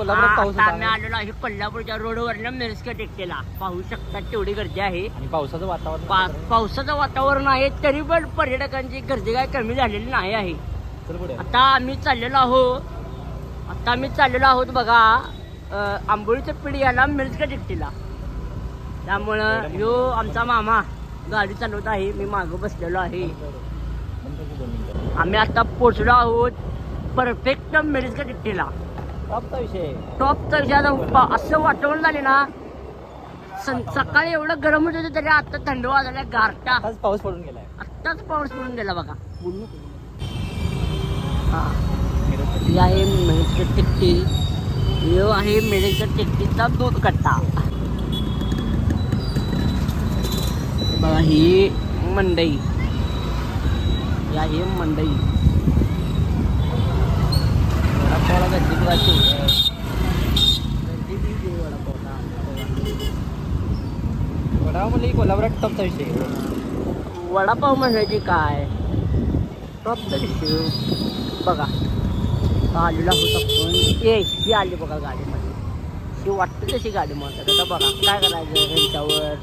कोल्हापुरात पाऊस होता आम्ही आलेलो आहे कोल्हापूरच्या रोडवर मिरजच्या टेकडीला. पाहू शकता तेवढी गर्दी आहे. आणि पावसाचं वातावरण पावसाचं वातावरण आहे तरी पण पर्यटकांची गर्दी काय कमी झालेली नाही आहे. चल पुढे. आता आम्ही चाललेलो आहोत बघा आंबोलीच्या पिढीला मिरजच्या टेकडीला. त्यामुळं ह्यो आमचा मामा गाडी चालवत आहे, मी मागं बसलेलो आहे. आम्ही आता पोचलो आहोत परफेक्ट मिरजच्या टेकडीला. टॉपचा विषय आता असं वातावरण झाले ना. सकाळी एवढं गरम होत होतं तरी आता थंड वाजल्या गारटा. पाऊस पडून गेलाय. आत्ताच पाऊस पडून गेला बघा. हा ही आहे मिरजच्या टेकडी. ह्यो आहे मिरजच्या टेकडीचा दूध कट्टा. बघा ही मंडई, ही मंडई वडापावला गर्दी बघायची. वडापाव म्हणजे कोल्हापुरात टॉपचा विषय. वडापाव म्हणायची काय टॉपचा विषय. बघा आलेला होत आपण. ही आली बघा गाडीमध्ये. ही वाटते तशी गाडी म्हणतात. आता बघा काय करायचं यांच्यावर.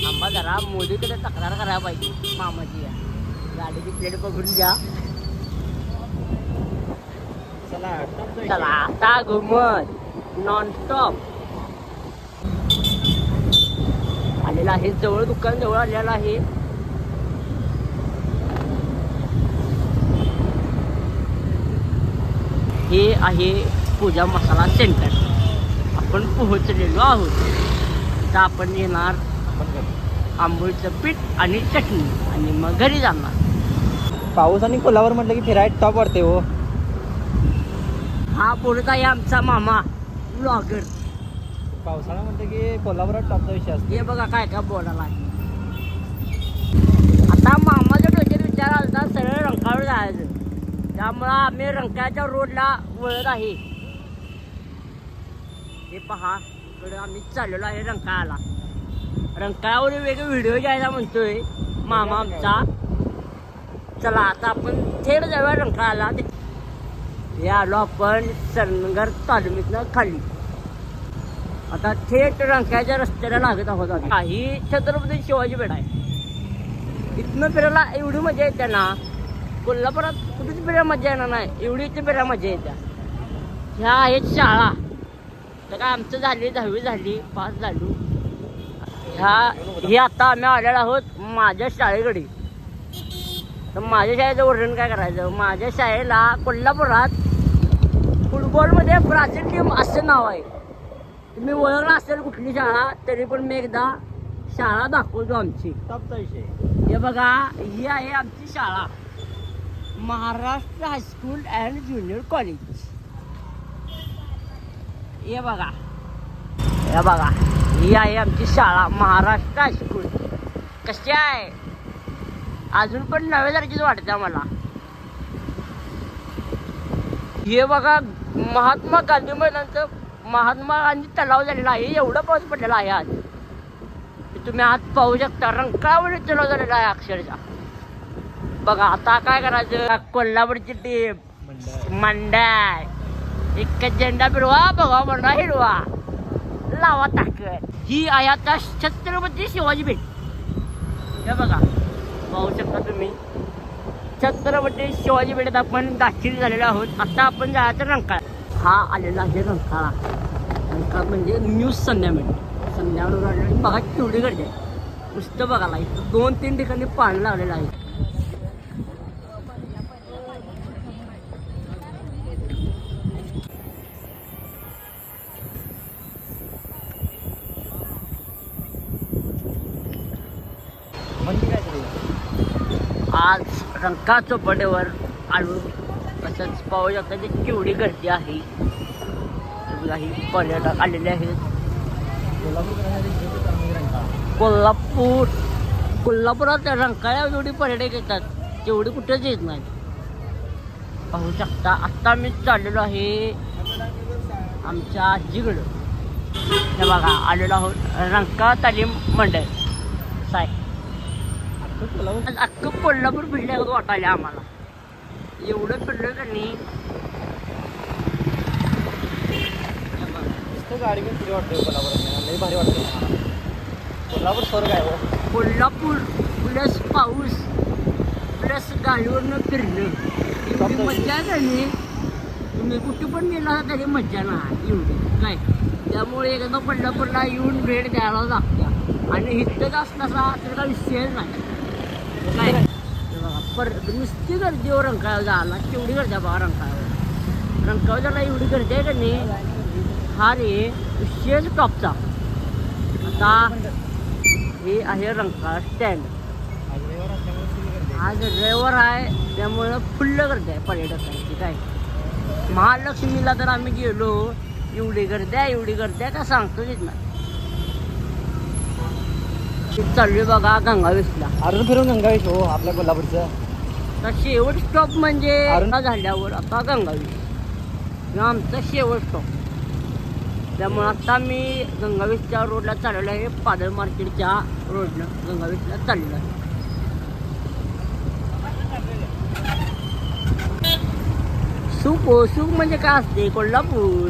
आंबा जरा मोदीकडे तक्रार करायला पाहिजे मामाची. गाडीची प्लेट बघून घ्या. चला आता घुमत नॉनस्टॉप आलेला आहे. जवळ दुकान जवळ आलेला आहे. हे आहे पूजा मसाला सेंटर. आपण पोहोचलेलो आहोत. आता आपण येणार आंबोळीचं पीठ आणि चटणी आणि मग घरी जाणार. पाऊस आणि कोल्हापूर म्हटलं की फिरायला टॉप वाटते हो. हा बोलत आहे आमचा मामा ब्लॉगर. पावसाळा म्हटलं की कोल्हापुरात टॉपचा विषय असतो. हे बघा काय काय बोलायला. आता मामाच्या डोक्यात विचार आला सरळ रंकाळावर जायचं. त्यामुळं आम्ही रंकाळ्याच्या रोडला वळत आहे. हे पहा इकडे आम्ही चाललेलो आहे रंकाळ्याला. रंकाळ्यावर वेगळे व्हिडिओ घ्यायला म्हणतोय मामा आमचा. चला आता आपण थेट जाऊया रंकाळ्याला. हे आलो आपण सरनगर तालमीतनं खाली. आता थेट रंकाळ्याच्या रस्त्याला लागत आहोत. ही छत्रपती शिवाजी पेठ आहे. इथनं फिरायला एवढी मजा येते ना. कोल्हापुरात कुठेच फिरायला मजा येणार नाही एवढी इथे फिरायला मजा येते. ह्या आहेत शाळा. तर काय आमचं झाली 10वी झाली, पास झालो. हे आता आम्ही आलेलो आहोत माझ्या शाळेकडे. तर माझ्या शाळेचं वर्णन काय करायचं. माझ्या शाळेला कोल्हापुरात फुटबॉलमध्ये ब्राझील टीम असं नाव आहे. तुम्ही ओळखला असेल कुठली शाळा तरी पण मी एकदा शाळा दाखवतो आमची. टॉपचा विषय. हे बघा ही आहे आमची शाळा Maharashtra high school and junior college. हे बघा ही आहे आमची शाळा महाराष्ट्र हायस्कूल. कशी आहे अजून पण नव्यासारखीच वाटते आम्हाला. हे बघा महात्मा गांधी मैदानाचं महात्मा गांधी तलाव झालेला आहे. एवढा पाऊस पडलेला आहे आज. तुम्ही आज पाहू शकता रंकाळावर तलाव झालेला आहे अक्षरशः. बघा आता काय करायचं. कोल्हापूरची टीम मंडळ एक झेंडा फिरवा बघा मंडळा हिरवा लावा ताकद. ही आहे आता छत्रपती शिवाजी पेठ. हे बघा पाहू शकता तुम्ही छत्रपती शिवाजी पेठेत आपण दाखल झालेलो आहोत. आता आपण जायचं रंकाळा. हा आलेला आहे रंकाळा. रंकाळा म्हणजे न्यूज संध्यावर आलेली बघा केवढी गर्दी आहे. नुसतं बघायला इथं 2-3 ठिकाणी पाणी लावलेलं आहे. आज रंकाळा चौपाटीवर आलो. तसंच पाहू शकता की केवढी गर्दी आहे. काही पर्यटक आलेले आहेत. कोल्हापुरात रंकाळ्यावर जेवढी पर्यटक येतात तेवढी कुठेच येत नाहीत. पाहू शकता आत्ता मी चाललेलो आहे आमच्या आजीकडं. हे बघा आलेलो आहोत रंकाळा तालीम मंडळ साय. अख्खं कोल्हापूर फिरल्यावर वाटायला आम्हाला. एवढं फिरलं का नाही नुसतं गाडी घेऊन फ्री वाटते कोल्हापुरात लई भारी वाटते मला. कोल्हापूर स्वर्ग आहे हो. कोल्हापूर प्लस पाऊस प्लस गाडीवरनं फिरणं एवढी मज्जा आहे का नाही. तुम्ही कुठे पण गेला तरी मज्जा नाही एवढी काय. त्यामुळे एकदा कोल्हापूरला येऊन भेट द्यायला लागत्या आणि इथंच असला तर काही विषय नाही काय. हे बघा नुसती गर्दी हो रंकाळा जायला केवढी गर्दी आहे बघा रंकाळ्यावर. रंकाळ्याला एवढी गर्दी आहे का नाही. हा रे विषयच टॉपचा. आता हे आहे रंकाळा स्टँड. आज रविवार आहे त्यामुळं फुल्ल गर्दी आहे पर्यटकांची काय. महालक्ष्मीला तर आम्ही गेलो एवढी गर्दी आहे का सांगतो येत नाही. चालू बघा गंगावेशला. अजून फिरून गंगावेश हो आपल्या कोल्हापूरचं. तर शेवट स्टॉप म्हणजे अरुण- झाल्यावर आता गंगावेश हे आमचा शेवट स्टॉप. त्यामुळे आता मी गंगावेशच्या रोडला चाललेलो आहे. पादळ मार्केटच्या रोडनं गंगावेशला चाललेलो आहे. सुख म्हणजे काय असते कोल्हापूर.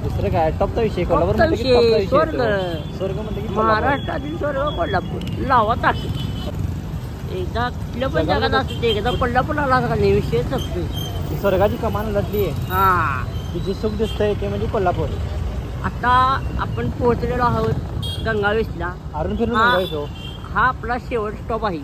दुसरं काय टॉपचा विषय कोल्हापूर टॉपचा म्हणलं की विषय, टॉपचा विषय स्वर्ग. येतो. स्वर्ग म्हणलं की कोल्हापूर. महाराष्ट्रातील स्वर्ग कोल्हापूर लावा टाके. एकदा कुठल्या पण जगात असते एकदा कोल्हापूरला आला का नाही विषय संपतो. स्वर्गाची कमान लढली आहे. हा की जे सुख दिसतंय ते म्हणजे कोल्हापूर. आता आपण पोहोचलेलो आहोत गंगावेशला. अजून फिरून हा. गंगावेश हो. हा आपला शेवट स्टॉप आहे.